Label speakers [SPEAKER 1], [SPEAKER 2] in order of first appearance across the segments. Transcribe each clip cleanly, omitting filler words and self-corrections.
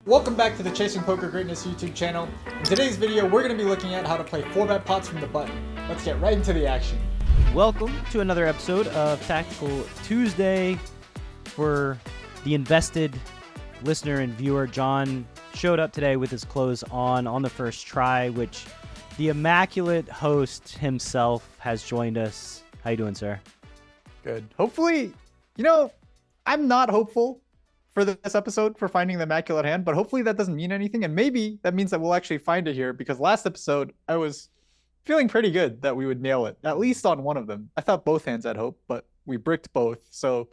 [SPEAKER 1] Welcome back to the Chasing Poker Greatness YouTube channel. In today's video, we're going to be looking at how to play 4-bet pots from the button. Let's get right into the action.
[SPEAKER 2] Welcome to another episode of Tactical Tuesday. For the invested listener and viewer, John showed up today with his clothes on the first try, which the immaculate host himself has joined us. How you doing, sir?
[SPEAKER 1] Good. Hopefully, I'm not hopeful for this episode for finding the immaculate hand, but hopefully that doesn't mean anything, and maybe that means that we'll actually find it here, because last episode I was feeling pretty good that we would nail it, at least on one of them. I thought both hands had hope, but we bricked both. So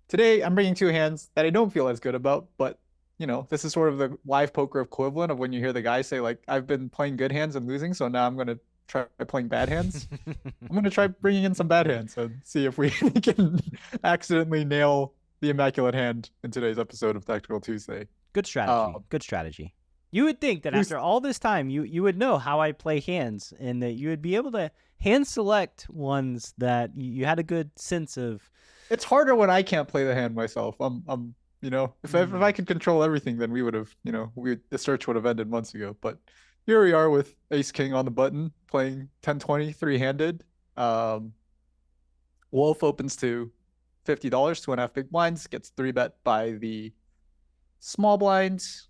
[SPEAKER 1] today I'm bringing two hands that I don't feel as good about, but this is sort of the live poker equivalent of when you hear the guy say, like, I've been playing good hands and losing, so now I'm going to try playing bad hands. I'm going to try bringing in some bad hands and see if we can accidentally nail the immaculate hand in today's episode of Tactical Tuesday.
[SPEAKER 2] Good strategy. Good strategy. You would think that after all this time, you would know how I play hands, and that you would be able to hand select ones that you had a good sense of.
[SPEAKER 1] It's harder when I can't play the hand myself. If I could control everything, then we would have, the search would have ended months ago. But here we are with Ace King on the button, playing 10-20 three-handed. Wolf opens to $50, 2.5 big blinds, gets 3-bet by the small blinds.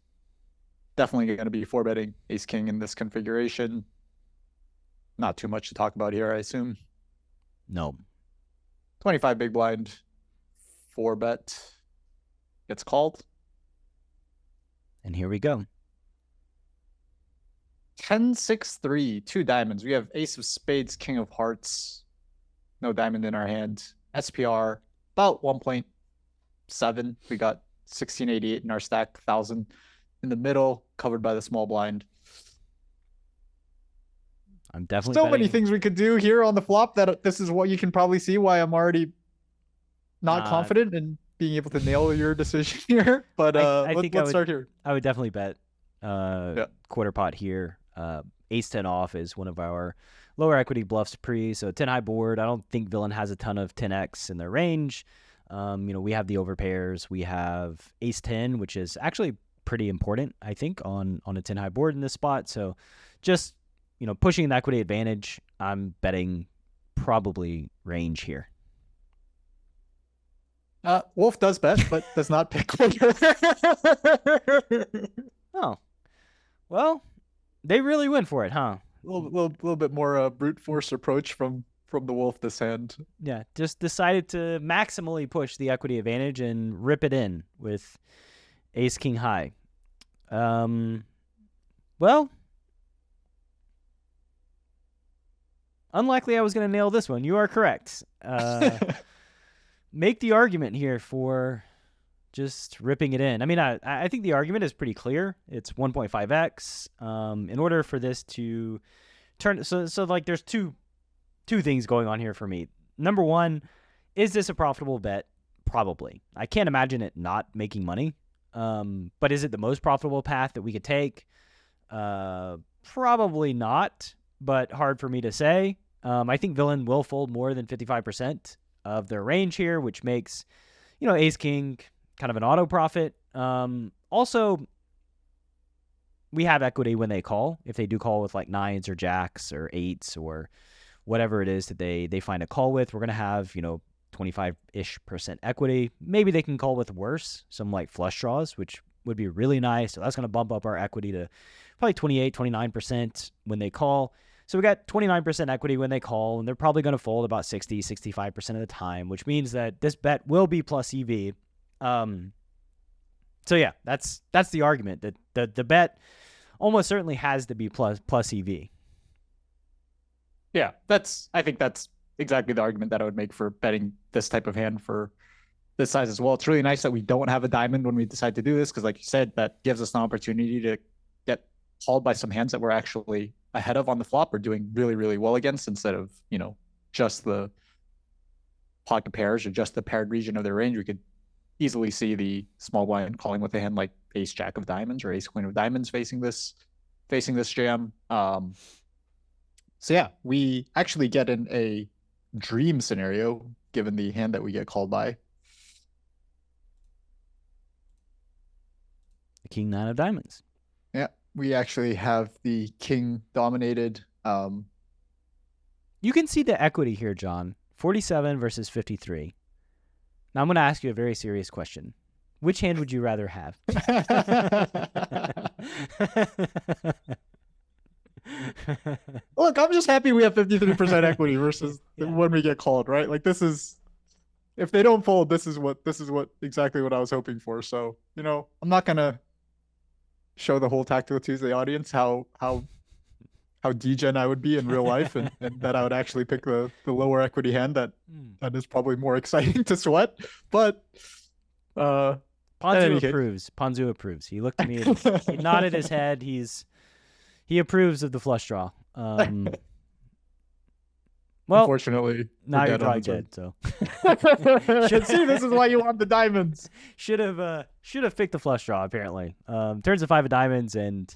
[SPEAKER 1] Definitely going to be 4-betting Ace King in this configuration. Not too much to talk about here, I assume.
[SPEAKER 2] No.
[SPEAKER 1] 25 big blind, 4-bet, gets called.
[SPEAKER 2] And here we go.
[SPEAKER 1] 10-6-3, 2 diamonds. We have Ace of Spades, King of Hearts. No diamond in our hand. SPR, about 1.7. We got 1688 in our stack, 1000 in the middle, covered by the small blind.
[SPEAKER 2] I'm definitely
[SPEAKER 1] so many things we could do here on the flop that this is what you can probably see why I'm already not confident in being able to nail your decision here. But let's start here.
[SPEAKER 2] I would definitely bet quarter pot here. Ace 10 off is one of our lower equity bluffs pre, so 10 high board. I don't think villain has a ton of 10x in their range. We have the overpairs. We have Ace 10, which is actually pretty important, I think, on a 10 high board in this spot. So just, pushing the equity advantage, I'm betting probably range here.
[SPEAKER 1] Wolf does bet, but does not pick quarter.
[SPEAKER 2] Oh, well, they really went for it, huh?
[SPEAKER 1] A little bit more brute force approach from the Wolf this hand.
[SPEAKER 2] Yeah, just decided to maximally push the equity advantage and rip it in with Ace King high. Well, unlikely I was going to nail this one. You are correct. Make the argument here for just ripping it in. I mean, I think the argument is pretty clear. It's 1.5x. In order for this to turn, so like there's two things going on here for me. Number one, is this a profitable bet? Probably. I can't imagine it not making money. But is it the most profitable path that we could take? Probably not, but hard for me to say. I think villain will fold more than 55% of their range here, which makes, Ace King kind of an auto profit. Also, we have equity when they call. If they do call with like 9s or jacks or 8s or whatever it is that they find a call with, we're going to have, 25-ish% equity. Maybe they can call with worse, some like flush draws, which would be really nice. So that's going to bump up our equity to probably 28, 29% when they call. So we got 29% equity when they call, and they're probably going to fold about 60, 65% of the time, which means that this bet will be plus EV. So yeah, that's the argument, that the bet almost certainly has to be plus EV.
[SPEAKER 1] Yeah, I think that's exactly the argument that I would make for betting this type of hand for this size as well. It's really nice that we don't have a diamond when we decide to do this, because like you said, that gives us an opportunity to get called by some hands that we're actually ahead of on the flop or doing really, really well against, instead of, just the pocket pairs or just the paired region of their range. We could easily see the small blind calling with a hand like Ace Jack of Diamonds or Ace Queen of Diamonds facing this jam. So yeah, we actually get in a dream scenario given the hand that we get called by.
[SPEAKER 2] The king nine of diamonds.
[SPEAKER 1] Yeah, we actually have the king dominated.
[SPEAKER 2] You can see the equity here, John. 47 versus 53. Now I'm going to ask you a very serious question. Which hand would you rather have?
[SPEAKER 1] Look, I'm just happy we have 53% equity versus when we get called, right? Like this is, if they don't fold, this is what exactly what I was hoping for. So, I'm not gonna show the whole Tactical Tuesday audience how degen I would be in real life, and that I would actually pick the lower equity hand that is probably more exciting to sweat. But
[SPEAKER 2] Ponzu approves. Ponzu approves. He looked at me and he nodded his head. He approves of the flush draw. Well,
[SPEAKER 1] unfortunately,
[SPEAKER 2] now you're probably dead. So
[SPEAKER 1] should see. This is why you want the diamonds.
[SPEAKER 2] Should have picked the flush draw. Apparently, turns to 5 of diamonds, and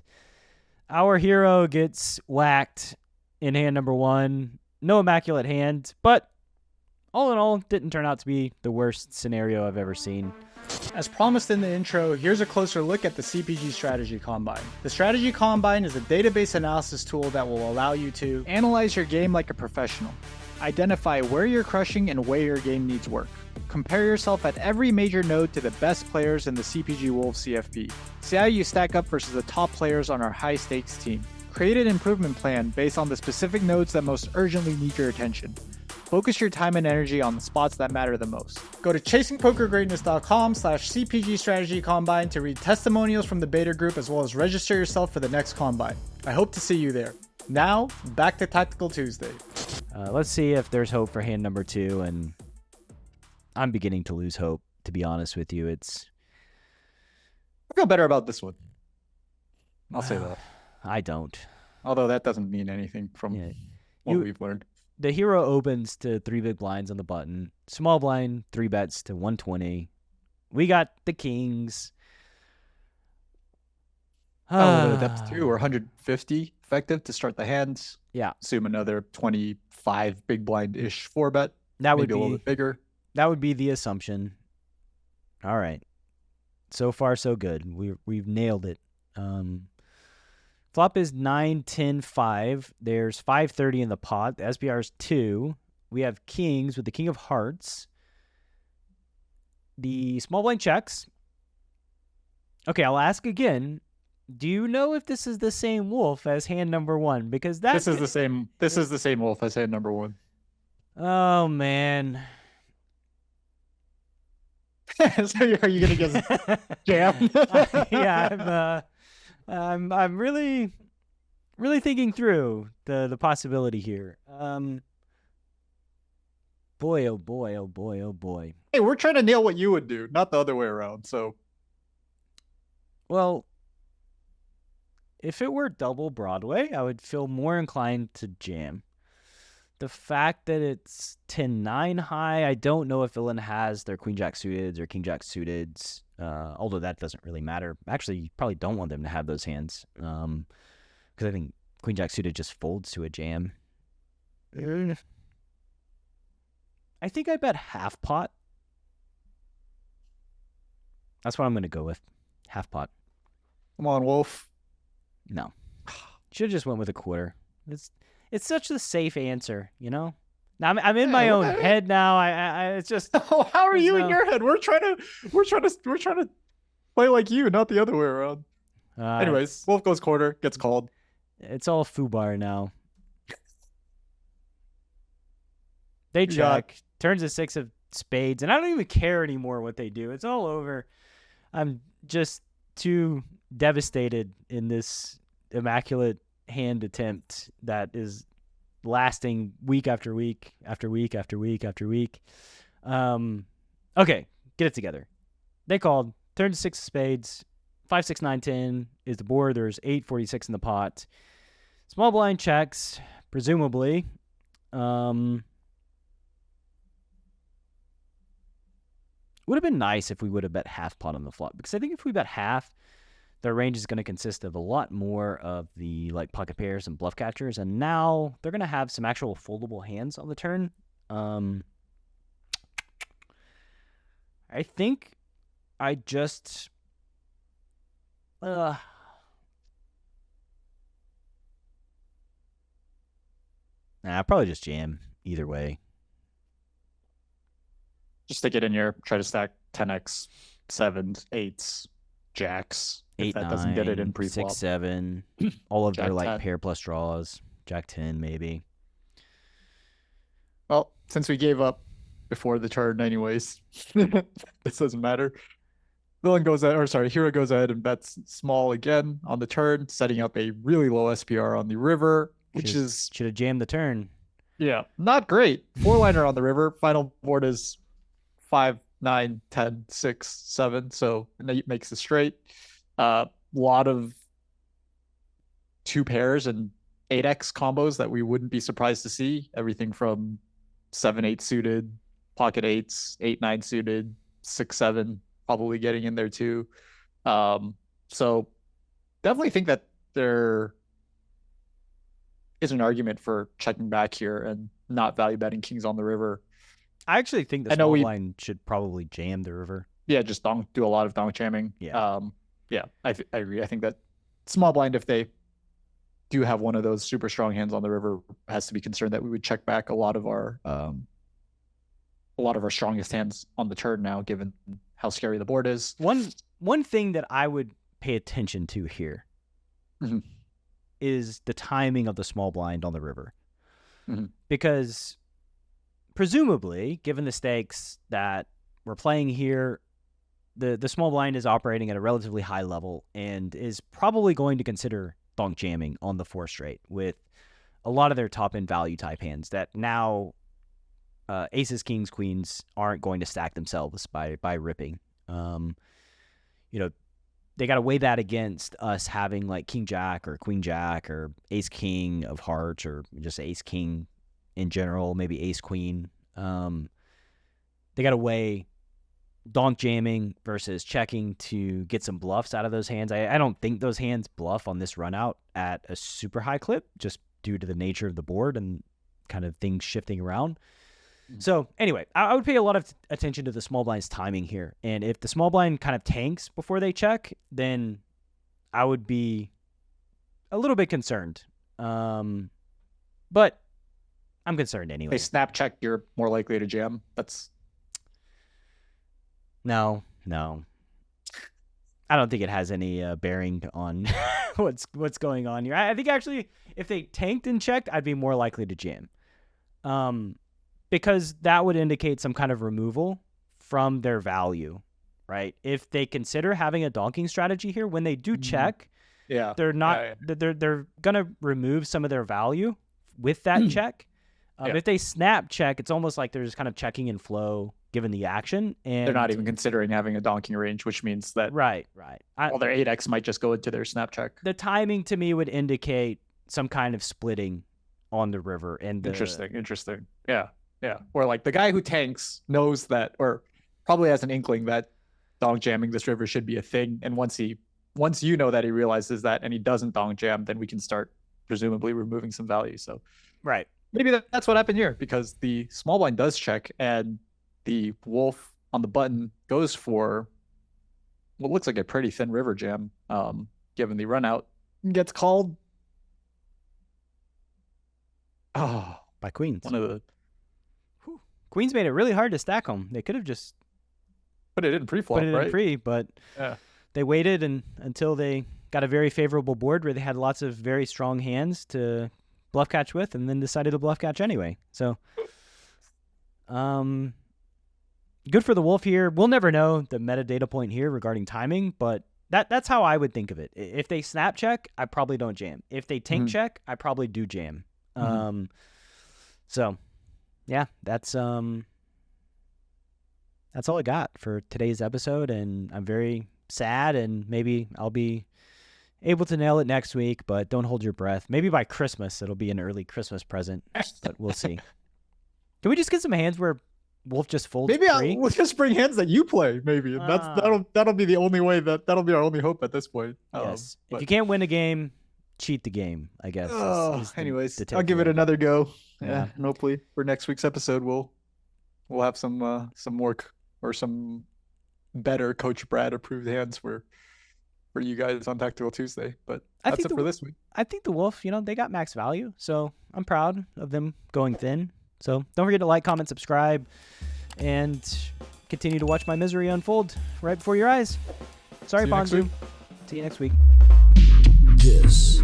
[SPEAKER 2] our hero gets whacked in hand number 1. No immaculate hand, but all in all, didn't turn out to be the worst scenario I've ever seen.
[SPEAKER 3] As promised in the intro, here's a closer look at the CPG Strategy Combine. The Strategy Combine is a database analysis tool that will allow you to analyze your game like a professional, identify where you're crushing and where your game needs work, compare yourself at every major node to the best players in the CPG Wolves CFP, see how you stack up versus the top players on our high-stakes team, create an improvement plan based on the specific nodes that most urgently need your attention. Focus your time and energy on the spots that matter the most. Go to chasingpokergreatness.com/CPG Strategy Combine to read testimonials from the beta group as well as register yourself for the next Combine. I hope to see you there. Now, back to Tactical Tuesday.
[SPEAKER 2] Let's see if there's hope for hand number 2, and I'm beginning to lose hope, to be honest with you.
[SPEAKER 1] I feel better about this one. I'll say that.
[SPEAKER 2] I don't.
[SPEAKER 1] Although that doesn't mean anything from what we've learned.
[SPEAKER 2] The hero opens to 3 big blinds on the button. Small blind, 3 bets to 120. We got the kings.
[SPEAKER 1] Depth 2 or 150 effective to start the hands.
[SPEAKER 2] Yeah.
[SPEAKER 1] Assume another 25 big blind-ish 4-bet.
[SPEAKER 2] That would
[SPEAKER 1] be a little bit bigger.
[SPEAKER 2] That would be the assumption. All right. So far, so good. We've nailed it. Flop is 9, 10, 5. There's 530 in the pot. The SBR is 2. We have kings with the king of hearts. The small blind checks. Okay, I'll ask again. Do you know if this is the same wolf as hand number 1? Because
[SPEAKER 1] this is the same. This is the same wolf as hand number 1.
[SPEAKER 2] Oh man.
[SPEAKER 1] So are you gonna get jam?
[SPEAKER 2] Yeah, I'm really thinking through the possibility here. Boy, oh boy, oh boy, oh boy.
[SPEAKER 1] Hey, we're trying to nail what you would do, not the other way around. So,
[SPEAKER 2] well, if it were double Broadway, I would feel more inclined to jam. The fact that it's 10-9 high, I don't know if villain has their queen jack suited or king jack suited. Although that doesn't really matter. Actually, you probably don't want them to have those hands. Because I think queen jack suited just folds to a jam. I think I bet half pot. That's what I'm going to go with. Half pot.
[SPEAKER 1] Come on, Wolf.
[SPEAKER 2] No. Should have just went with a quarter. It's such a safe answer, you know? Now I'm in my own head now. I it's just
[SPEAKER 1] how are you in your head? We're trying to play like you, not the other way around. Anyways, Wolf goes quarter, gets called.
[SPEAKER 2] It's all foobar now. They check, turns a 6 of spades, and I don't even care anymore what they do. It's all over. I'm just too devastated in this immaculate hand attempt that is lasting week after week after week after week after week. Okay, get it together. They called, turned to 6 of spades, 5, 6, 9, 10 is the board. There's 8, 46 in the pot. Small blind checks, presumably. Would have been nice if we would have bet half pot on the flop, because I think if we bet half, their range is going to consist of a lot more of the pocket pairs and bluff catchers, and now they're going to have some actual foldable hands on the turn. I think I just Nah, probably just jam either way.
[SPEAKER 1] Just stick it in here. Try to stack 10x, 7s, 8s, jacks. If
[SPEAKER 2] 8,
[SPEAKER 1] that doesn't get it in
[SPEAKER 2] 9,
[SPEAKER 1] pre-flop.
[SPEAKER 2] 6, 7, all of their
[SPEAKER 1] Jack
[SPEAKER 2] like
[SPEAKER 1] 10.
[SPEAKER 2] pair plus draws. Jack 10 maybe.
[SPEAKER 1] Well, since we gave up before the turn anyways, this doesn't matter. Hero goes ahead and bets small again on the turn, setting up a really low SPR on the river, which is
[SPEAKER 2] should have jammed the turn.
[SPEAKER 1] Yeah, not great. 4-liner on the river. Final board is 5, 9, 10, 6, 7. So it makes it straight. Lot of 2 pairs and 8x combos that we wouldn't be surprised to see. Everything from 7, 8 suited, pocket 8s, 8, 9 suited, 6, 7 probably getting in there too. So definitely think that there is an argument for checking back here and not value betting kings on the river.
[SPEAKER 2] I actually think the small blind should probably jam the river.
[SPEAKER 1] Yeah, just do a lot of donk jamming.
[SPEAKER 2] Yeah.
[SPEAKER 1] I agree. I think that small blind, if they do have one of those super strong hands on the river, has to be concerned that we would check back a lot of our strongest hands on the turn now, given how scary the board is.
[SPEAKER 2] One thing that I would pay attention to here is the timing of the small blind on the river. Because presumably, given the stakes that we're playing here, the small blind is operating at a relatively high level and is probably going to consider donk jamming on the 4 straight with a lot of their top end value type hands that now aces, kings, queens aren't going to stack themselves by ripping. They got to weigh that against us having like king jack or queen jack or ace king of hearts or just ace king in general, maybe ace queen. They got to weigh donk jamming versus checking to get some bluffs out of those hands. I don't think those hands bluff on this run out at a super high clip just due to the nature of the board and kind of things shifting around. So anyway, I would pay a lot of attention to the small blind's timing here. And if the small blind kind of tanks before they check, then I would be a little bit concerned. But I'm concerned anyway.
[SPEAKER 1] They snap check, you're more likely to jam.
[SPEAKER 2] No. I don't think it has any bearing on what's going on here. I think actually if they tanked and checked, I'd be more likely to jam. Because that would indicate some kind of removal from their value, right? If they consider having a donking strategy here, when they do check, they're not they're gonna remove some of their value with that check. If they snap check, it's almost like they're just kind of checking in flow given the action, and
[SPEAKER 1] they're not even considering having a donking range, which means that
[SPEAKER 2] right.
[SPEAKER 1] All their 8x might just go into their snap check.
[SPEAKER 2] The timing to me would indicate some kind of splitting on the river. And
[SPEAKER 1] Interesting. Yeah. Or like the guy who tanks knows that, or probably has an inkling that donk jamming this river should be a thing. And once you know that he realizes that and he doesn't donk jam, then we can start presumably removing some value. So
[SPEAKER 2] right.
[SPEAKER 1] Maybe that's what happened here, because the small blind does check and the wolf on the button goes for what looks like a pretty thin river jam, given the run out, gets called.
[SPEAKER 2] By queens.
[SPEAKER 1] One of the
[SPEAKER 2] queens made it really hard to stack them. They could have just
[SPEAKER 1] put it in pre-flop, right?
[SPEAKER 2] In pre, but they waited until they got a very favorable board where they had lots of very strong hands to bluff catch with, and then decided to bluff catch anyway. So, good for the wolf here. We'll never know the metadata point here regarding timing, but that's how I would think of it. If they snap check, I probably don't jam. If they tank check, I probably do jam. So yeah, that's all I got for today's episode, and I'm very sad, and maybe I'll be able to nail it next week, but don't hold your breath. Maybe by Christmas it'll be an early Christmas present, but we'll see. Can we just get some hands where wolf just folds?
[SPEAKER 1] Maybe we'll just bring hands that you play. Maybe that'll be the only way that'll be our only hope at this point.
[SPEAKER 2] Yes. If you can't win a game, cheat the game, I guess.
[SPEAKER 1] Anyways, I'll give it another go. Yeah, and hopefully for next week's episode we'll have some work or some better Coach Brad approved hands where for you guys on Tactical Tuesday. But
[SPEAKER 2] I
[SPEAKER 1] that's
[SPEAKER 2] think
[SPEAKER 1] it for this week.
[SPEAKER 2] I think the Wolf, they got max value, so I'm proud of them going thin. So don't forget to like, comment, subscribe, and continue to watch my misery unfold right before your eyes. Sorry,
[SPEAKER 1] See you next
[SPEAKER 2] Bonzu.
[SPEAKER 1] week.
[SPEAKER 2] See you next week.
[SPEAKER 4] This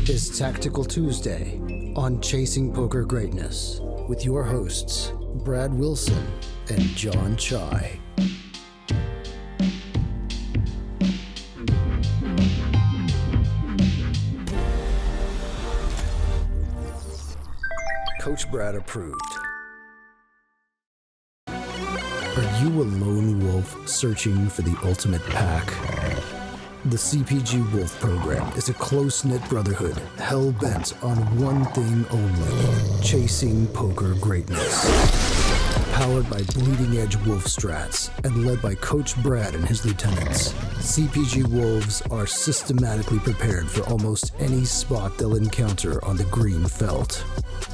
[SPEAKER 4] is Tactical Tuesday on Chasing Poker Greatness with your hosts, Brad Wilson and John Chai. Coach Brad approved. Are you a lone wolf searching for the ultimate pack? The CPG Wolf program is a close-knit brotherhood hell-bent on one thing only: chasing poker greatness. Powered by bleeding-edge wolf strats and led by Coach Brad and his lieutenants, CPG Wolves are systematically prepared for almost any spot they'll encounter on the green felt.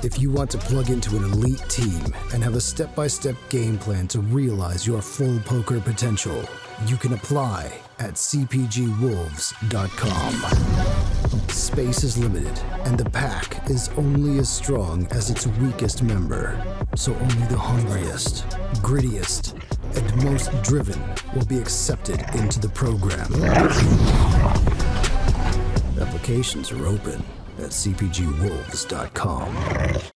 [SPEAKER 4] If you want to plug into an elite team and have a step-by-step game plan to realize your full poker potential, you can apply at cpgwolves.com. Space is limited, and the pack is only as strong as its weakest member. So only the hungriest, grittiest, and most driven will be accepted into the program. Applications are open at cpgwolves.com.